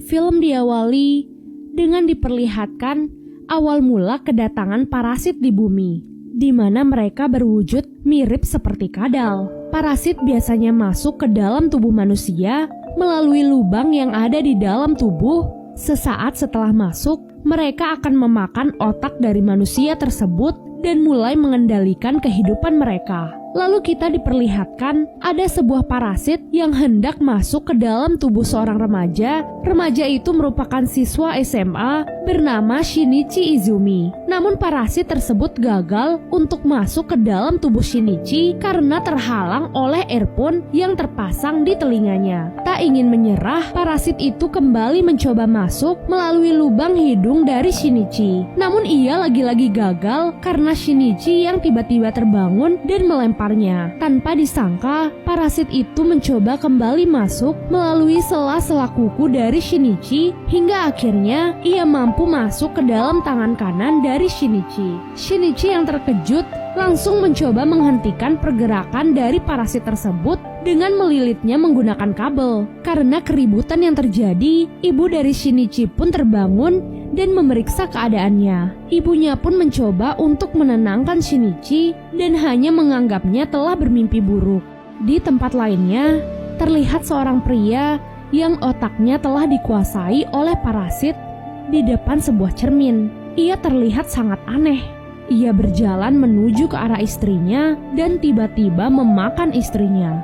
Film diawali dengan diperlihatkan awal mula kedatangan parasit di bumi, di mana mereka berwujud mirip seperti kadal. Parasit biasanya masuk ke dalam tubuh manusia melalui lubang yang ada di dalam tubuh. Sesaat setelah masuk, mereka akan memakan otak dari manusia tersebut dan mulai mengendalikan kehidupan mereka. Lalu kita diperlihatkan ada sebuah parasit yang hendak masuk ke dalam tubuh seorang remaja. Remaja itu merupakan siswa SMA bernama Shinichi Izumi. Namun parasit tersebut gagal untuk masuk ke dalam tubuh Shinichi karena terhalang oleh earphone yang terpasang di telinganya. Tak ingin menyerah, parasit itu kembali mencoba masuk melalui lubang hidung dari Shinichi. Namun ia lagi-lagi gagal karena Shinichi yang tiba-tiba terbangun dan melempar. Tanpa disangka, parasit itu mencoba kembali masuk melalui sela-sela kuku dari Shinichi hingga akhirnya ia mampu masuk ke dalam tangan kanan dari Shinichi. Shinichi yang terkejut langsung mencoba menghentikan pergerakan dari parasit tersebut dengan melilitnya menggunakan kabel. Karena keributan yang terjadi, ibu dari Shinichi pun terbangun dan memeriksa keadaannya. Ibunya pun mencoba untuk menenangkan Shinichi dan hanya menganggapnya telah bermimpi buruk. Di tempat lainnya, terlihat seorang pria yang otaknya telah dikuasai oleh parasit di depan sebuah cermin. Ia terlihat sangat aneh. Ia berjalan menuju ke arah istrinya dan tiba-tiba memakan istrinya.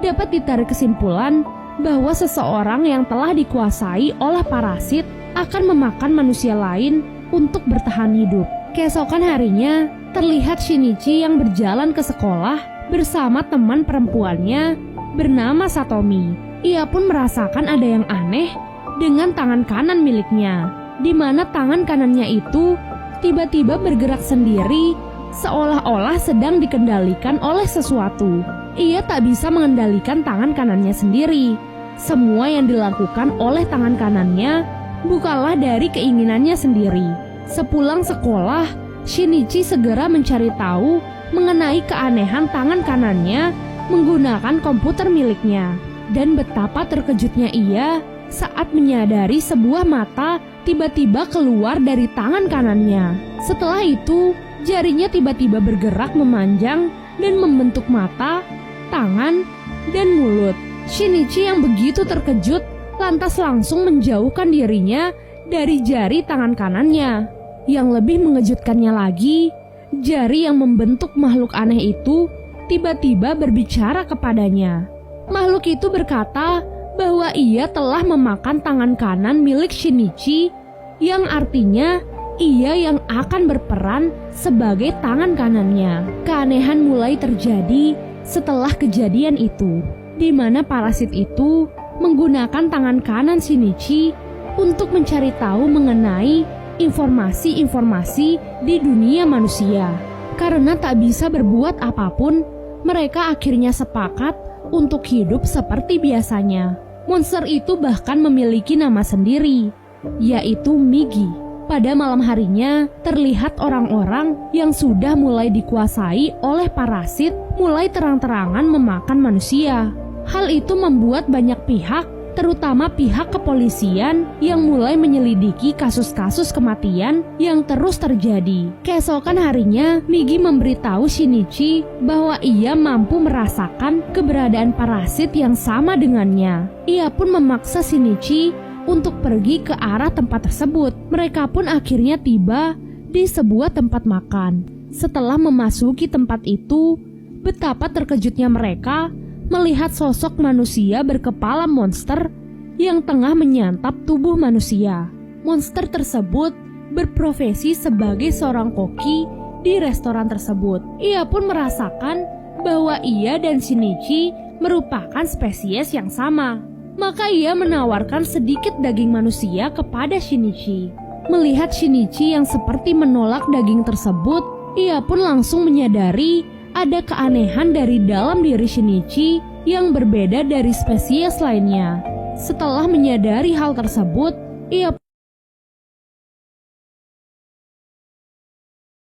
Dapat ditarik kesimpulan bahwa seseorang yang telah dikuasai oleh parasit akan memakan manusia lain untuk bertahan hidup. Keesokan harinya, terlihat Shinichi yang berjalan ke sekolah bersama teman perempuannya bernama Satomi. Ia pun merasakan ada yang aneh dengan tangan kanan miliknya, di mana tangan kanannya itu tiba-tiba bergerak sendiri seolah-olah sedang dikendalikan oleh sesuatu. Ia tak bisa mengendalikan tangan kanannya sendiri. Semua yang dilakukan oleh tangan kanannya bukanlah dari keinginannya sendiri. Sepulang sekolah, Shinichi segera mencari tahu mengenai keanehan tangan kanannya menggunakan komputer miliknya. Dan betapa terkejutnya ia saat menyadari sebuah mata tiba-tiba keluar dari tangan kanannya. Setelah itu, jarinya tiba-tiba bergerak memanjang dan membentuk mata, tangan, dan mulut. Shinichi yang begitu terkejut lantas langsung menjauhkan dirinya dari jari tangan kanannya. Yang lebih mengejutkannya lagi, jari yang membentuk makhluk aneh itu tiba-tiba berbicara kepadanya. Makhluk itu berkata bahwa ia telah memakan tangan kanan milik Shinichi, yang artinya ia yang akan berperan sebagai tangan kanannya. Keanehan mulai terjadi setelah kejadian itu, di mana parasit itu menggunakan tangan kanan Shinichi untuk mencari tahu mengenai informasi-informasi di dunia manusia. Karena tak bisa berbuat apapun, mereka akhirnya sepakat untuk hidup seperti biasanya. Monster itu bahkan memiliki nama sendiri, yaitu Migi. Pada malam harinya, terlihat orang-orang yang sudah mulai dikuasai oleh parasit mulai terang-terangan memakan manusia. Hal itu membuat banyak pihak, terutama pihak kepolisian, yang mulai menyelidiki kasus-kasus kematian yang terus terjadi. Keesokan harinya, Migi memberitahu Shinichi bahwa ia mampu merasakan keberadaan parasit yang sama dengannya. Ia pun memaksa Shinichi untuk pergi ke arah tempat tersebut. Mereka pun akhirnya tiba di sebuah tempat makan. Setelah memasuki tempat itu, betapa terkejutnya mereka melihat sosok manusia berkepala monster yang tengah menyantap tubuh manusia. Monster tersebut berprofesi sebagai seorang koki di restoran tersebut. Ia pun merasakan bahwa ia dan Shinichi merupakan spesies yang sama. Maka ia menawarkan sedikit daging manusia kepada Shinichi. Melihat Shinichi yang seperti menolak daging tersebut, ia pun langsung menyadari ada keanehan dari dalam diri Shinichi yang berbeda dari spesies lainnya. Setelah menyadari hal tersebut, ia